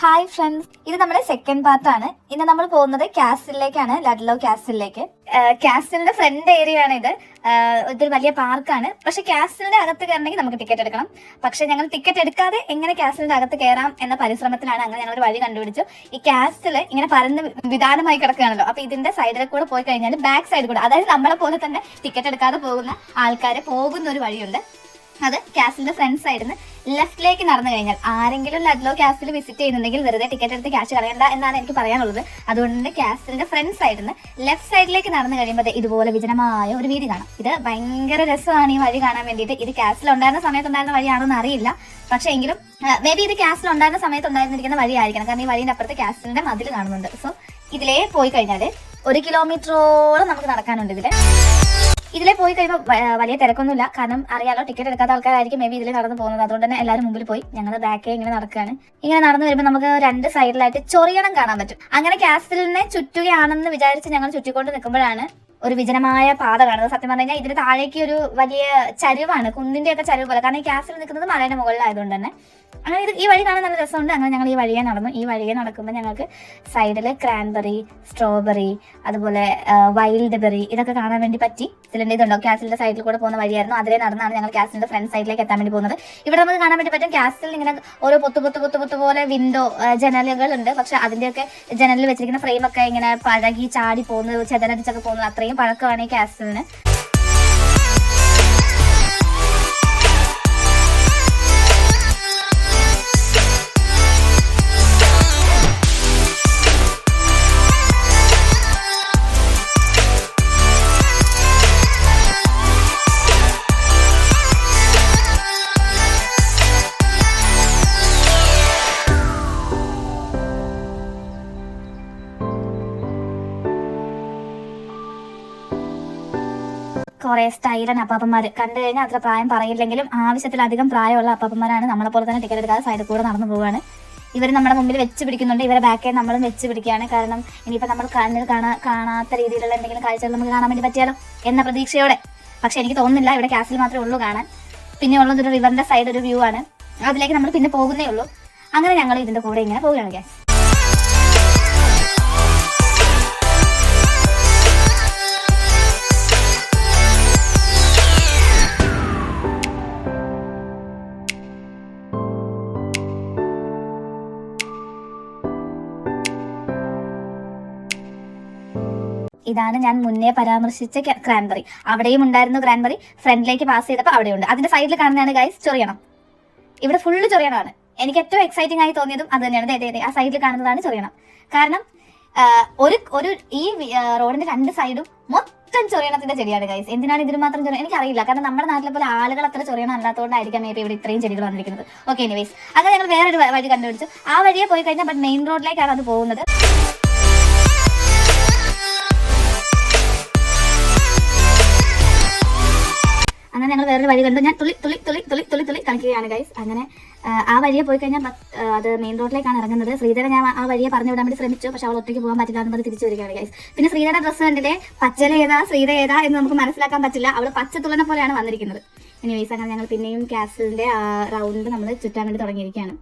Hi friends, ഇത് നമ്മുടെ second പാർട്ടാണ്. ഇന്ന് നമ്മൾ പോകുന്നത് കാസിലേക്കാണ്, ലഡ്ലോ കാസിലേക്ക്. കാസിലിന്റെ ഫ്രണ്ട് ഏരിയ ആണ് ഇത്. ഇതൊരു വലിയ പാർക്കാണ്. പക്ഷെ കാസിലിന്റെ അകത്ത് കയറണമെങ്കിൽ നമുക്ക് ടിക്കറ്റ് എടുക്കണം. പക്ഷെ ഞങ്ങൾ ടിക്കറ്റ് എടുക്കാതെ എങ്ങനെ കാസിലിന്റെ അകത്ത് കയറാം എന്ന പരിശ്രമത്തിലാണ്. അങ്ങനെ ഞങ്ങൾ ഒരു വഴി കണ്ടുപിടിച്ചു. ഈ കാസില് ഇങ്ങനെ പരന്ന് വിധാനമായി കിടക്കുകയാണല്ലോ. അപ്പൊ ഇതിന്റെ സൈഡിൽ കൂടെ പോയി കഴിഞ്ഞാൽ ബാക്ക് സൈഡ് കൂടെ, അതായത് നമ്മളെ പോലെ തന്നെ ടിക്കറ്റ് എടുക്കാതെ പോകുന്ന ആൾക്കാരെ പോകുന്ന ഒരു വഴിയുണ്ട്. അത് കാസിലിന്റെ ഫ്രണ്ട് സൈഡിൽ നിന്ന് ലെഫ്റ്റിലേക്ക് നടന്നു കഴിഞ്ഞാൽ, ആരെങ്കിലും ലഡ്ലോ കാസിൽ വിസിറ്റ് ചെയ്യുന്നുണ്ടെങ്കിൽ വെറുതെ ടിക്കറ്റ് എടുത്ത് ക്യാഷ് കളയണ്ട എന്നാണ് എനിക്ക് പറയാനുള്ളത്. അതുകൊണ്ട് തന്നെ കാസിലിന്റെ ഫ്രണ്ട് സൈഡിൽ നിന്ന് ലെഫ്റ്റ് സൈഡിലേക്ക് നടന്നു കഴിയുമ്പോൾ ഇതുപോലെ വിജനമായ ഒരു വീതി കാണാം. ഇത് ഭയങ്കര രസമാണ് ഈ വഴി കാണാൻ വേണ്ടിയിട്ട്. ഇത് കാസിൽ ഉണ്ടായിരുന്ന സമയത്തുണ്ടായിരുന്ന വഴിയാണെന്ന് അറിയില്ല. പക്ഷെ എങ്കിലും മേ ബി ഇത് കാസിൽ ഉണ്ടായിരുന്ന സമയത്ത് ഉണ്ടായിരുന്നിരിക്കുന്ന വഴിയായിരിക്കണം. കാരണം ഈ വഴിയുടെ അപ്പുറത്ത് കാസിലിന്റെ മതിൽ കാണുന്നുണ്ട്. സോ ഇതിലേ പോയി കഴിഞ്ഞാൽ 1 കിലോമീറ്ററോളം നമുക്ക് നടക്കാനുണ്ട്. ഇതിലെ പോയി കഴിയുമ്പോൾ വലിയ തിരക്കൊന്നുമില്ല. കാരണം അറിയാലോ, ടിക്കറ്റ് എടുക്കാത്ത ആൾക്കാരായിരിക്കും മേ ബി ഇതിൽ നടന്നു പോകുന്നത്. അതുകൊണ്ട് തന്നെ എല്ലാവരും മുമ്പിൽ പോയി. ഞങ്ങൾ ബാക്കേ ഇങ്ങനെ നടക്കുകയാണ്. ഇങ്ങനെ നടന്നു വരുമ്പോൾ നമുക്ക് 2 സൈഡിലായിട്ട് ചൊറിയണം കാണാൻ പറ്റും. അങ്ങനെ കാസിലിനെ ചുറ്റുകയാണെന്ന് വിചാരിച്ച് ഞങ്ങൾ ചുറ്റിക്കൊണ്ട് നിൽക്കുമ്പോഴാണ് ഒരു വിജനമായ പാത കാണുന്നത്. സത്യം പറഞ്ഞു കഴിഞ്ഞാൽ ഇതിന് താഴേക്ക് ഒരു വലിയ ചരിവാണ്, കുന്നിന്റെ ഒക്കെ ചരിവ് പോലെ. കാരണം ഈ കാസിൽ നിൽക്കുന്നത് മലയുടെ മുകളിലായതുകൊണ്ട് തന്നെ അങ്ങനെ ഈ വഴി കാണാൻ നല്ല രസമുണ്ട്. അങ്ങനെ ഞങ്ങൾ ഈ വഴിയെ നടന്നു. ഈ വഴിയെ നടക്കുമ്പോൾ ഞങ്ങൾക്ക് സൈഡിൽ ക്രാൻബെറി, സ്ട്രോബെറി, അതുപോലെ വൈൽഡ് ബെറി ഇതൊക്കെ കാണാൻ വേണ്ടി പറ്റി. ഇതിന്റെ ഇതുണ്ടോ, കാസിലിന്റെ സൈഡിൽ കൂടെ പോകുന്ന വഴിയായിരുന്നു. അതിലെ നടന്നാണ് ഞങ്ങൾ കാസിലിന്റെ ഫ്രണ്ട് സൈഡിലേക്ക് എത്താൻ വേണ്ടി പോകുന്നത്. ഇവിടെ നമുക്ക് കാണാൻ വേണ്ടി പറ്റും കാസിൽ ഇങ്ങനെ ഓരോ പൊത്ത് പോലെ വിൻഡോ ജനലുകൾ ഉണ്ട്. പക്ഷെ അതിന്റെയൊക്കെ ജനലിൽ വെച്ചിരിക്കുന്ന ഫ്രെയിമൊക്കെ ഇങ്ങനെ പഴകി ചാടി പോകുന്നത്, ചെതലടിച്ചൊക്കെ പോകുന്നത്, അത്രയും പഴക്കമാണ് ഈ കാസിലിന്. കുറെ സ്റ്റൈലൻ അപ്പാപ്പന്മാര് കണ്ടു കഴിഞ്ഞാൽ അത്ര പ്രായം പറയില്ലെങ്കിലും ആവശ്യത്തിലധികം പ്രായമുള്ള അപ്പാപ്പന്മാരാണ്. നമ്മളെ പോലെ തന്നെ ടിക്കറ്റ് എടുക്കാതെ സൈഡിൽ കൂടെ നടന്നു പോവുകയാണ്. ഇവർ നമ്മുടെ മുമ്പിൽ വെച്ച് പിടിക്കുന്നുണ്ട്. ഇവരെ ബാക്കേ നമ്മളും വെച്ച് പിടിക്കുകയാണ്. കാരണം ഇനിയിപ്പോൾ നമ്മൾ കണ്ണിൽ കാണാത്ത രീതിയിലുള്ള എന്തെങ്കിലും കാഴ്ചകൾ നമുക്ക് കാണാൻ വേണ്ടി പറ്റിയാലോ എന്ന പ്രതീക്ഷയോടെ. പക്ഷെ എനിക്ക് തോന്നുന്നില്ല, ഇവിടെ കാസിൽ മാത്രമേ ഉള്ളൂ കാണാൻ. പിന്നെ ഉള്ളത് ഒരു റിവറിന്റെ സൈഡ് ഒരു വ്യൂ ആണ്. അതിലേക്ക് നമ്മൾ പിന്നെ പോകുന്നേ ഉള്ളൂ. അങ്ങനെ ഞങ്ങൾ ഇതിന്റെ കൂടെ ഇങ്ങനെ പോവുകയാണ് ഗ്യാസ്. ഇതാണ് ഞാൻ മുന്നേ പരാമർശിച്ച ക്രാൻബെറി. അവിടെയും ഉണ്ടായിരുന്നു ക്രാൻബെറി. ഫ്രണ്ടിലേക്ക് പാസ് ചെയ്തപ്പോൾ അവിടെയുണ്ട്. അതിന്റെ സൈഡിൽ കാണുന്നതാണ് ഗൈസ് ചൊറിയണം. ഇവിടെ ഫുള്ള് ചൊറിയണമാണ്. എനിക്ക് ഏറ്റവും എക്സൈറ്റിംഗ് ആയി തോന്നിയതും അത് തന്നെയാണ്. ആ സൈഡിൽ കാണുന്നതാണ് ചൊറിയണം. കാരണം ഒരു ഈ റോഡിന്റെ 2 സൈഡും മൊത്തം ചൊറിയണത്തിന്റെ ചെടിയാണ് ഗൈസ്. എന്തിനാണ് ഇതിന് മാത്രം ചൊറിയണം എനിക്കറിയില്ല. കാരണം നമ്മുടെ നാട്ടിലെ പോലെ ആളുകൾ അത്ര ചൊറിയണം അല്ലാത്തതുകൊണ്ടായിരിക്കാം മേ ബി ഇവിടെ ഇത്രയും ചെടികൾ വന്നിരിക്കുന്നത്. ഓക്കെ, എനിവേസ് അങ്ങനെ ഞങ്ങൾ വേറൊരു വഴി കണ്ടുപിടിച്ചു. ആ വഴിയെ പോയി കഴിഞ്ഞാൽ ബട്ട് മെയിൻ റോഡിലേക്കാണ് അത് പോകുന്നത്. അങ്ങനെ ഞങ്ങൾ വേറൊരു വഴി കണ്ടു. ഞാൻ തുള്ളി കളിക്കുകയാണ് ഗൈസ്. അങ്ങനെ ആ വഴിയെ പോയി കഴിഞ്ഞാൽ അത് മെയിൻ റോഡിലേക്കാണ് ഇറങ്ങുന്നത്. ശ്രീധരൻ ഞാൻ ആ വഴിയെ പറഞ്ഞു വിടാൻ വേണ്ടി ശ്രമിച്ചു. പക്ഷെ അവൾ ഒറ്റയ്ക്ക് പോകാൻ പറ്റില്ല എന്ന് പറഞ്ഞ് തിരിച്ചു വരികയാണ് ഗൈസ്. പിന്നെ ശ്രീധരയുടെ ഡ്രസ്സ് കണ്ടില്ലേ, പച്ചല ഏതാ ശ്രീധ ഏതാ എന്ന് നമുക്ക് മനസ്സിലാക്കാൻ പറ്റില്ല. അവൾ പച്ച തുള്ളനെ പോലെയാണ് വന്നിരിക്കുന്നത്. ഇനി വൈസ് അങ്ങനെ ഞങ്ങൾ പിന്നെയും കാസിലിന്റെ റൗണ്ട് നമ്മൾ ചുറ്റാൻ വേണ്ടി തുടങ്ങിയിരിക്കുകയാണ്.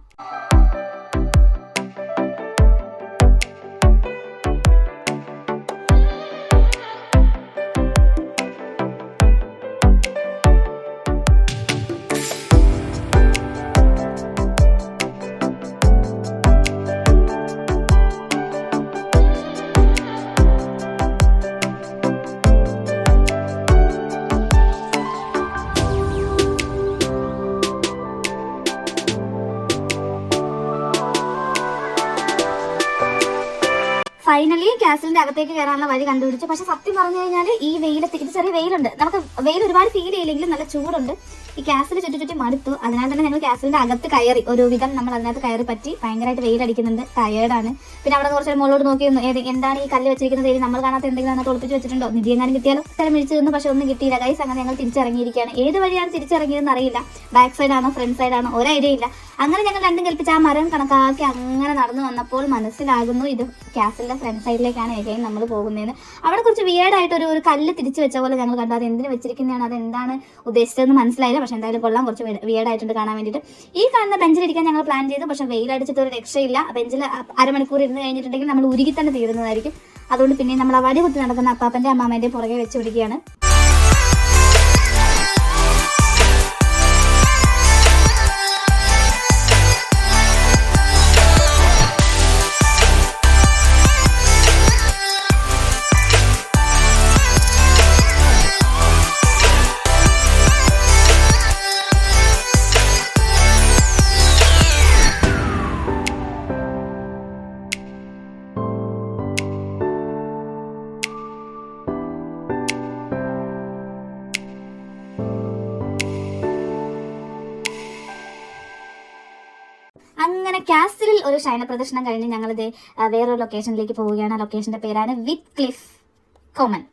ഫൈനലി കാസിലിന്റെ അകത്തേക്ക് കയറാനുള്ള വഴി കണ്ടുപിടിച്ചു. പക്ഷെ സത്യം പറഞ്ഞു കഴിഞ്ഞാൽ ഈ വെയിലത്ത് ഇത് ചെറിയ വെയിലുണ്ട്. നമുക്ക് വെയിൽ ഒരുപാട് ഫീൽ ചെയ്യില്ലെങ്കിലും നല്ല ചൂടുണ്ട്. ഈ കാസിൽ ചുറ്റി മടുത്തു. അതിനാൽ തന്നെ ഞങ്ങൾ കാസിലിന്റെ അകത്ത് കയറി. ഒരു വിധം നമ്മൾ അതിനകത്ത് കയറി പറ്റി. ഭയങ്കരമായിട്ട് വെയിലടിക്കുന്നുണ്ട്, ടയേർഡാണ്. പിന്നെ അവിടെ കുറച്ച് മുകളിലോട്ട് നോക്കിയിരുന്നു, എന്താണ് ഈ കല്ല് വെച്ചിരിക്കുന്നത്, നമ്മൾ കാണാത്ത എന്തെങ്കിലും അതിനകത്ത് ഒളിപ്പിച്ച് വെച്ചിട്ടുണ്ടോ, നിധി എങ്ങാനും കിട്ടിയാലോ സ്ഥലം വിളിച്ചു തന്നു. പക്ഷെ ഒന്നും കിട്ടിയില്ല ഗൈസ്. അങ്ങനെ ഞങ്ങൾ തിരിച്ചിറങ്ങിയിരിക്കുകയാണ്. ഏത് വഴിയാണ് തിരിച്ചിറങ്ങിയതെന്ന് അറിയില്ല. ബാക്ക് സൈഡാണോ ഫ്രണ്ട് സൈഡാണോ ഒരു ഐഡിയ ഇല്ല. അങ്ങനെ ഞങ്ങൾ രണ്ടും കൽപ്പിച്ച് ആ മരം കണക്കാക്കി അങ്ങനെ നടന്നു വന്നപ്പോൾ മനസ്സിലാകുന്നു ഇത് കാസിലിന്റെ ഫ്രണ്ട് സൈഡിലേക്കാണ് എഗൈൻ നമ്മൾ പോകുന്നതെന്ന്. അവിടെ കുറച്ച് വിയേർഡായിട്ട് ഒരു കല്ല് തിരിച്ചു വെച്ച പോലെ ഞങ്ങൾ കണ്ടു. അത് എന്തിനു വെച്ചിരിക്കുന്നതാണ്, അത് എന്താണ് ഉദ്ദേശിച്ചതെന്ന് മനസ്സിലായില്ല. പക്ഷെ എന്തായാലും കൊള്ളാം, കുറച്ച് വിയേർഡായിട്ടുണ്ട് കാണാൻ വേണ്ടിയിട്ട്. ഈ കാണുന്ന ബെഞ്ചിലിരിക്കാൻ ഞങ്ങൾ പ്ലാൻ ചെയ്തു. പക്ഷെ വെയിലടിച്ചിട്ട് ഒരു രക്ഷയില്ല. ബെഞ്ചിൽ അരമണിക്കൂർ ഇരുന്ന് കഴിഞ്ഞിട്ടുണ്ടെങ്കിൽ നമ്മൾ ഉരുകി തന്നെ തീരുന്നതായിരിക്കും. അതുകൊണ്ട് പിന്നെ നമ്മൾ ആ വടി കുത്തി നടക്കുന്ന അപ്പാപ്പൻ്റെ അമ്മാമേൻ്റെ പുറകെ വെച്ച് പിടിക്കുകയാണ്. അങ്ങനെ കാസിലിൽ ഒരു ശയന പ്രദർശനം കഴിഞ്ഞ് ഞങ്ങളിത് വേറൊരു ലൊക്കേഷനിലേക്ക് പോവുകയാണ്. ആ ലൊക്കേഷന്റെ പേരാണ് വിത്ക്ലിഫ് കോമൺ.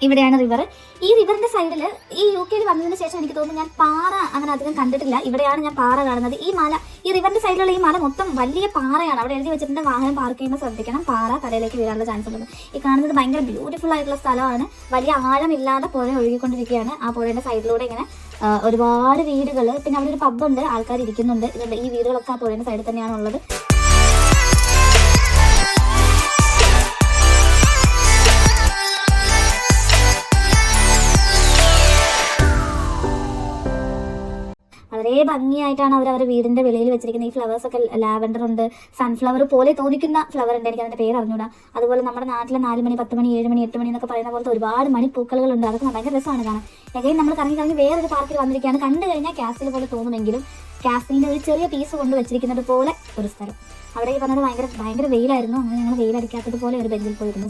ഇവിടെയാണ് റിവർ. ഈ റിവറിന്റെ സൈഡിൽ ഈ UK വന്നതിന് ശേഷം എനിക്ക് തോന്നുന്നു ഞാൻ പാറ അങ്ങനെ അധികം കണ്ടിട്ടില്ല. ഇവിടെയാണ് ഞാൻ പാറ കാണുന്നത്. ഈ മല, ഈ റിവറിന്റെ സൈഡിലുള്ള ഈ മല മൊത്തം വലിയ പാറയാണ്. അവിടെ എഴുതി വെച്ചിട്ടുണ്ട് വാഹനം പാർക്ക് ചെയ്യുമ്പോൾ ശ്രദ്ധിക്കണം, പാറ തലയിലേക്ക് വീഴാനുള്ള ചാൻസ് ഉണ്ട്. ഈ കാണുന്നത് ഭയങ്കര ബ്യൂട്ടിഫുൾ ആയിട്ടുള്ള സ്ഥലമാണ്. വലിയ ആഴമില്ലാതെ പുഴ ഒഴുകിക്കൊണ്ടിരിക്കുകയാണ്. ആ പുഴയുടെ സൈഡിലൂടെ ഇങ്ങനെ ഒരുപാട് വീടുകൾ, പിന്നെ അവിടെ ഒരു പബ്ബുണ്ട്, ആൾക്കാർ ഇരിക്കുന്നുണ്ട്. ഇതുണ്ട്, ഈ വീടുകളൊക്കെ ആ പുഴയുടെ സൈഡിൽ തന്നെയാണ് ഉള്ളത്. വളരെ ഭംഗിയായിട്ടാണ് അവരവരുടെ വീടിന്റെ വെളിയിൽ വെച്ചിരിക്കുന്നത്. ഈ ഫ്ലവേഴ്സ് ഒക്കെ ലാവൻഡർ ഉണ്ട്, സൺഫ്ലവർ പോലെ തോന്നിക്കുന്ന ഫ്ലവർ ഉണ്ട്, എനിക്ക് അതിന്റെ പേര് അറിഞ്ഞൂടാ. അതുപോലെ നമ്മുടെ നാട്ടിലെ 4 മണി 10 മണി 7 മണി 8 മണി എന്നൊക്കെ പറയുന്ന പോലത്തെ ഒരുപാട് മണിപ്പൂക്കളുണ്ട്. അതൊക്കെ ഭയങ്കര രസമാണ് കാണാൻ. എഗൈൻ നമ്മൾ കറങ്ങി വേറൊരു പാർക്കിൽ വന്നിരിക്കുകയാണ്. കണ്ടു കഴിഞ്ഞാൽ കാസിൽ പോലെ തോന്നുമെങ്കിലും കാസിലിന്റെ ഒരു ചെറിയ പീസ് കൊണ്ട് വെച്ചിരിക്കുന്നത് പോലെ ഒരു സ്ഥലം. അവിടെ ഈ പറഞ്ഞത് ഭയങ്കര വെയിലായിരുന്നു. അങ്ങനെ ഞങ്ങൾ വെയിലടിക്കാത്തത് പോലെ ഒരു ബെഞ്ചിൽ പോയിരുന്നു.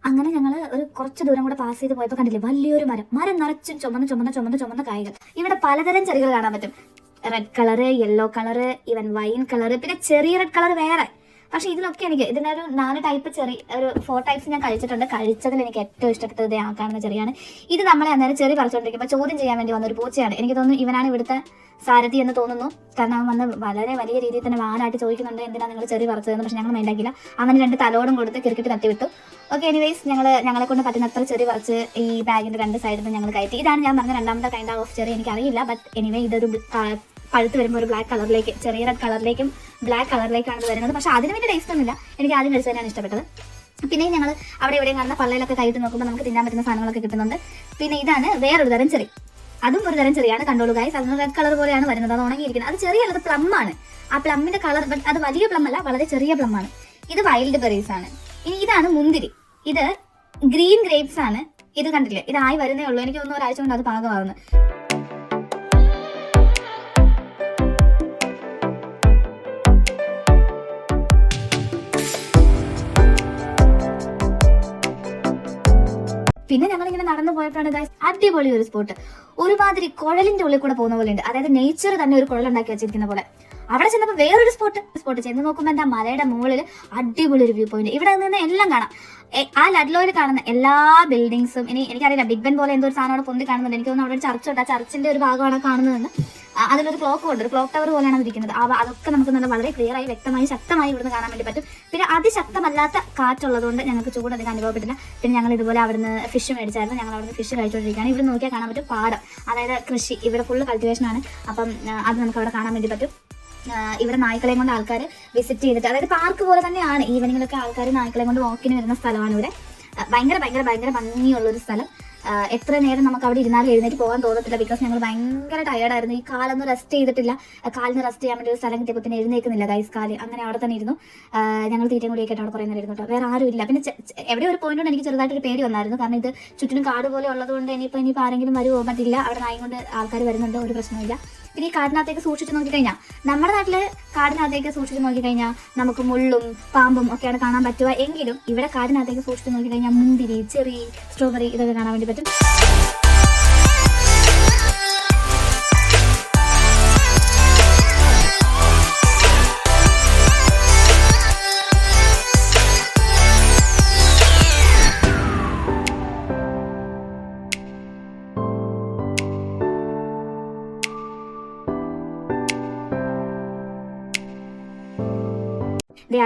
അങ്ങനെ ഞങ്ങൾ ഒരു കുറച്ച് ദൂരം കൂടെ പാസ് ചെയ്ത് പോയപ്പോൾ കണ്ടില്ലേ, വലിയൊരു മരം നിറച്ചും ചുമന്ന കായകൾ. ഇവിടെ പലതരം ചെടികൾ കാണാൻ പറ്റും. Red colour, yellow colour, even wine colour, പിന്നെ ചെറിയ റെഡ് കളർ വേറെ. പക്ഷെ ഇതിലൊക്കെ ഇതിനൊരു 4 ടൈപ്പ് ചെറി, ഒരു 4 ടൈപ്സ് ഞാൻ കഴിച്ചിട്ടുണ്ട്. കഴിച്ചതിൽ എനിക്ക് ഏറ്റവും ഇഷ്ടപ്പെട്ടത് ആ കാണുന്ന ചെറിയാണ്. ഇത് നമ്മളെ അന്നേരം ചെറി പറിച്ചുകൊണ്ടിരിക്കുമ്പോൾ ചോദ്യം ചെയ്യാൻ വേണ്ടി വന്നൊരു പൂച്ചയാണ്. എനിക്ക് തോന്നുന്നു ഇവനാണ് ഇവിടുത്തെ സാരഥി എന്ന് തോന്നുന്നു. കാരണം അവൻ വന്ന് വളരെ വലിയ രീതിയിൽ തന്നെ വാലായിട്ട് ചോദിക്കുന്നുണ്ട്, എന്തിനാണ് നിങ്ങൾ ചെറി പറിച്ചതെന്ന്. പക്ഷെ ഞങ്ങൾ മൈൻഡാക്കില്ല. അവന് 2 തലോടും കൊടുത്ത് ക്രിക്കറ്റ് തട്ടിവിട്ടു. ഓക്കെ, എനിവേസ് ഞങ്ങളെ കൊണ്ട് പറ്റുന്നത്ര ചെറി പറിച്ച് ഈ ബാഗിന്റെ 2 സൈഡിൽ നിന്ന് ഞങ്ങൾ കയറ്റി. ഇതാണ് ഞാൻ പറഞ്ഞ രണ്ടാമത്തെ കൈൻഡ് ഓഫ് ചെറി. എനിക്കറിയില്ല, ബട്ട് എനിവേ ഇതൊരു പഴുത്ത് വരുമ്പോൾ ഒരു ബ്ലാക്ക് കളറിലേക്ക്, ചെറിയ റെഡ് കളറിലേക്കും ബ്ലാക്ക് കളറിലേക്കാണ് വരുന്നത്. പക്ഷെ അതിന് വേണ്ടി ടേസ്റ്റ് ഒന്നുമില്ല. എനിക്ക് ആദ്യം കഴിച്ച് തന്നെയാണ് ഇഷ്ടപ്പെട്ടത്. പിന്നെ ഞങ്ങൾ അവിടെ എവിടെയും കാണുന്ന പള്ളയിലൊക്കെ കയറ്റി നോക്കുമ്പോൾ നമുക്ക് തിന്നാൻ പറ്റുന്ന സാധനങ്ങളൊക്കെ കിട്ടുന്നുണ്ട്. പിന്നെ ഇതാണ് വേറൊരു തരം ചെറി. അതും ഒരു തരം ചെറിയാണ്. കണ്ടോളൂ ഗൈസ്, അതിന് റെഡ് കളർ പോലെയാണ് വരുന്നത്. അത് ഉണങ്ങിയിരിക്കുന്നത്. അത് ചെറിയ അല്ലത് പ്ലം ആണ്. ആ പ്ലമ്മിന്റെ കളർ, ബട്ട് അത് വലിയ പ്ലം അല്ല, വളരെ ചെറിയ പ്ലം ആണ്. ഇത് വൈൽഡ് ബെറീസ് ആണ്. ഇനി ഇതാണ് മുന്തിരി. ഇത് ഗ്രീൻ ഗ്രേപ്സ് ആണ്. ഇത് കണ്ടില്ലേ, ഇതായി വരുന്നേ ഉള്ളൂ. എനിക്ക് തോന്നുന്നു ഒരാഴ്ച കൊണ്ട് അത് പാകമാകുന്നു. പിന്നെ ഞങ്ങളിങ്ങനെ നടന്നു പോയപ്പോഴാണ് ഗൈസ് അടിപൊളി ഒരു സ്പോട്ട്. ഒരുമാതിരി കുഴലിന്റെ ഉള്ളിൽ കൂടെ പോകുന്ന പോലെ ഉണ്ട്. അതായത് നേച്ചർ തന്നെ ഒരു കുഴലുണ്ടാക്കി വെച്ചിരിക്കുന്ന പോലെ. അവിടെ ചെന്നപ്പോൾ വേറൊരു സ്പോട്ട് ചെന്ന് നോക്കുമ്പോൾ എന്താ മലയുടെ മുകളിൽ അടിപൊളി ഒരു വ്യൂ പോയിന്റ്. ഇവിടെ നിന്ന് എല്ലാം കാണാം. ആ ലഡ്ലോയിൽ കാണുന്ന എല്ലാ ബിൽഡിങ്സും, ഇനി എനിക്കറിയില്ല ബിഗ് ബെൻ പോലെ എന്തോ ഒരു സാധനം അവിടെ പൊന്തി കാണുന്നുണ്ട്. എനിക്ക് തോന്നുന്നു അവിടെ ഒരു ചർച്ചുണ്ട്. ആ ചർച്ചിന്റെ ഒരു ഭാഗമാണ് കാണുന്നതെന്ന്. അതിലൊരു ക്ലോക്ക് ഉണ്ട്, ഒരു ക്ലോക്ക് ടവർ പോലെയാണ് ഇരിക്കുന്നത്. അതൊക്കെ നമുക്ക് നല്ല വളരെ ക്ലിയർ ആയി വ്യക്തമായി ശക്തമായി ഇവിടുന്ന് കാണാൻ വേണ്ടി പറ്റും. പിന്നെ അതിശക്തമല്ലാത്ത കാറ്റുള്ളതുകൊണ്ട് ഞങ്ങൾക്ക് ചൂട് അധികം അനുഭവപ്പെട്ടില്ല. പിന്നെ ഞങ്ങൾ ഇതുപോലെ അവിടുന്ന് ഫിഷ് മേടിച്ചായിരുന്നു. ഞങ്ങൾ അവിടുന്ന് ഫിഷ് കഴിച്ചുകൊണ്ടിരിക്കുകയാണ്. ഇവിടെ നോക്കിയാൽ കാണാൻ പറ്റും പാടം, അതായത് കൃഷി. ഇവിടെ ഫുള്ള് കൾട്ടിവേഷൻ ആണ്. അപ്പം അത് നമുക്ക് അവിടെ കാണാൻ വേണ്ടി പറ്റും. ഇവിടെ നായ്ക്കളെയും കൊണ്ട് ആൾക്കാർ വിസിറ്റ് ചെയ്തിട്ട്, അതായത് പാർക്ക് പോലെ തന്നെയാണ്. ഈവനിങ്ങിലൊക്കെ ആൾക്കാർ നായ്ക്കളെയും കൊണ്ട് വാക്കിന് വരുന്ന സ്ഥലമാണ് ഇവിടെ. ഭയങ്കര ഭയങ്കര ഭയങ്കര ഭംഗിയുള്ളൊരു സ്ഥലം. എത്ര നേരം നമുക്ക് അവിടെ ഇരുന്നാലും എഴുന്നേറ്റ് പോകാൻ തോന്നത്തില്ല. ബിക്കോസ് ഞങ്ങൾ ഭയങ്കര ടയർഡായിരുന്നു. ഈ കാലൊന്നും റെസ്റ്റ് ചെയ്തിട്ടില്ല. കാലിന് റെസ്റ്റ് ചെയ്യാൻ വേണ്ടി ഒരു സ്ഥലം കിട്ടിയപ്പോൾ തന്നെ എഴുന്നേക്കുന്നില്ല ഗൈസ്. കാല് അങ്ങനെ അവിടെ തന്നെ ഇരുന്നു. ഞങ്ങൾ തീറ്റയും കൂടിയൊക്കെ അവിടെ കുറേ നേരം ഇരുന്നു കേട്ടോ. വേറെ ആരും ഇല്ല. പിന്നെ എവിടെ ഒരു പോയിന്റ് കൊണ്ട് എനിക്ക് ചെറുതായിട്ടൊരു പേടി വന്നായിരുന്നു. കാരണം ഇത് ചുറ്റിനും കാട് പോലെ ഉള്ളതുകൊണ്ട് ഇനിയിപ്പോൾ ആരെങ്കിലും വരുമോ പറ്റില്ല. അവിടെ നായും കൊണ്ട് ആൾക്കാർ വരുന്നുണ്ട്, ഒരു പ്രശ്നമില്ല. പിന്നെ ഈ കാടിനകത്തേക്ക് സൂക്ഷിച്ച് നോക്കിക്കഴിഞ്ഞാൽ, നമ്മുടെ നാട്ടില് കാടിനകത്തേക്ക് സൂക്ഷിച്ച് നോക്കിക്കഴിഞ്ഞാൽ നമുക്ക് മുള്ളും പാമ്പും ഒക്കെയാണ് കാണാൻ പറ്റുക. എങ്കിലും ഇവിടെ കാടിനകത്തേക്ക് സൂക്ഷിച്ച് നോക്കിക്കഴിഞ്ഞാൽ മുന്തിരി, ചെറി, സ്ട്രോബെറി ഇതൊക്കെ കാണാൻ വേണ്ടി പറ്റും.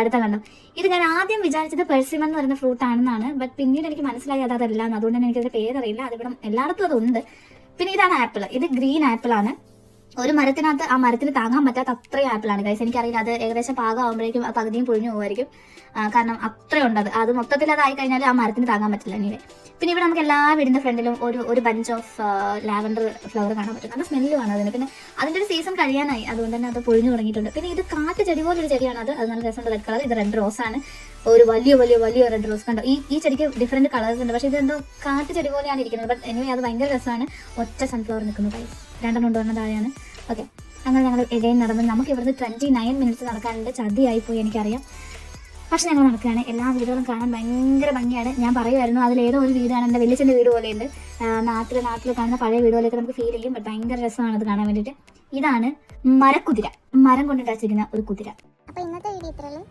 അടുത്ത കണ്ടോ, ഇത് ഞാൻ ആദ്യം വിചാരിച്ചത് പെർസിമൺ എന്ന് പറയുന്ന ഫ്രൂട്ട് ആണെന്നാണ്. ബട്ട് പിന്നീട് എനിക്ക് മനസ്സിലായി അതല്ല എന്ന്. അതുകൊണ്ട് തന്നെ എനിക്കതിന്റെ പേരറിയില്ല. അതിവിടെ എല്ലായിടത്തും അതുണ്ട്. പിന്നെ ഇതാണ് ആപ്പിൾ. ഇത് ഗ്രീൻ ആപ്പിൾ ആണ്. ഒരു മരത്തിനകത്ത് ആ മരത്തിന് താങ്ങാൻ പറ്റാത്ത അത്രയും ആപ്പിളാണ് ഗൈസ്. എനിക്കറിയില്ല, അത് ഏകദേശം പാകമാകുമ്പോഴേക്കും പകുതിയും പൊഴിഞ്ഞു പോകുമായിരിക്കും. കാരണം അത്രയുണ്ട് അത് മൊത്തത്തിൽ അതായി കഴിഞ്ഞാൽ ആ മരത്തിന് താങ്ങാൻ പറ്റില്ല. ഇനി പിന്നെ ഇവിടെ നമുക്ക് എല്ലാ വീടിന്റെ ഫ്രണ്ടിലും ഒരു ബഞ്ച് ഓഫ് ലാവൻഡർ ഫ്ലവർ കാണാൻ പറ്റും. നല്ല സ്മെല്ലുമാണ് അതിന്. പിന്നെ അതിന്റെ ഒരു സീസൺ കഴിയാനായി, അതുകൊണ്ട് തന്നെ അത് പൊഴിഞ്ഞു തുടങ്ങിയിട്ടുണ്ട്. പിന്നെ ഇത് കാട്ട് ചെടി പോലൊരു ചെടിയാണ്. അത് നല്ല രസമുണ്ട്. Red colour. ഇത് റെഡ് റോസ് ആണ്. ഒരു വലിയ റെഡ് റോസ് കണ്ടോ. ഈ ചെടിക്ക് ഡിഫറെന്റ് കളേഴ്സ് ഉണ്ട്. പക്ഷേ ഇത് എന്തോ കാട്ട് ചെടി പോലെയാണ് ഇരിക്കുന്നത്. ബട്ട് എനിവേ അത് ഭയങ്കര രസമാണ്. ഒറ്റ സൺഫ്ലവർ നിൽക്കുന്നു ഗൈസ്. രണ്ടെണ്ണം കൊണ്ടുവന്ന താഴെയാണ്. ഓക്കെ, അങ്ങനെ ഞങ്ങൾ ഇടയിൽ നടന്ന് നമുക്ക് ഇവിടുന്ന് 29 മിനിറ്റ്സ് നടക്കാനുണ്ട്. ചതിയായിപ്പോയി എനിക്കറിയാം. പക്ഷെ ഞങ്ങൾ നടക്കുകയാണ്. എല്ലാ വീടുകളും കാണാൻ ഭയങ്കര ഭംഗിയാണ്. ഞാൻ പറയുമായിരുന്നു അതിലേതോ ഒരു വീടാണ് എൻ്റെ വലിയച്ഛൻ്റെ വീട് പോലെയുണ്ട്. നാട്ടിൽ കാണുന്ന പഴയ വീട് പോലെയൊക്കെ നമുക്ക് ഫീൽ ചെയ്യും. ബട്ട് ഭയങ്കര രസമാണ് അത് കാണാൻ വേണ്ടിയിട്ട്. ഇതാണ് മരക്കുതിര, മരം കൊണ്ടുണ്ടാച്ചിരിക്കുന്ന ഒരു കുതിര. അപ്പോൾ ഇന്നത്തെ വീഡിയോ ഇത്രയുള്ളൂ.